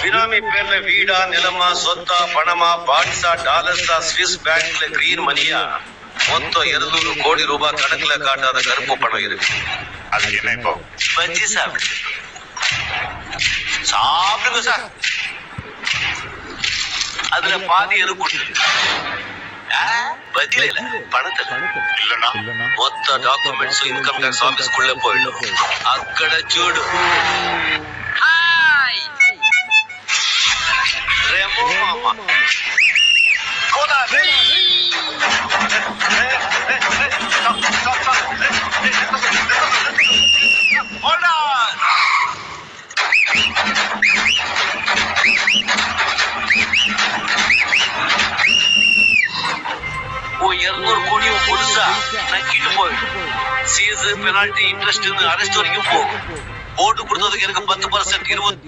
பினாமி பேர்ல வீடா, நிலமா, சொத்தா, பணமா, பாட்ஸா, டாலர்ஸா, ஸ்விஸ் பேங்க்ல கிரீன் மணியா, மொத்தம் 200 கோடி ரூபாய் கணக்குல காட்டாத கருப்பு பணம் இருக்கு. அதுக்கு என்ன இப்போ? பஜ்ஜி சாப்பிடுங்க சாப்பிடுங்க சார். அதுல பாதி இருக்கும். பஜ்ஜில இல்ல, பணத்துல. இல்லன்னா மொத்த டாக்குமெண்ட்ஸ் இன்கம் டாக்ஸ் ஆபீஸ்க்குள்ள போயிடும். அக்கட சூடு. ரெமோ மாமா கோதாரி. Hold on. ஓ 200 கோடியும் புதுசா நக்கிட்டு போயிடும். சீஸ், பெனால்டி, இன்ட்ரெஸ்ட், அரெஸ்ட் வரைக்கும் போகும். போட்டு கொடுத்ததுக்கு எனக்கு 10% 20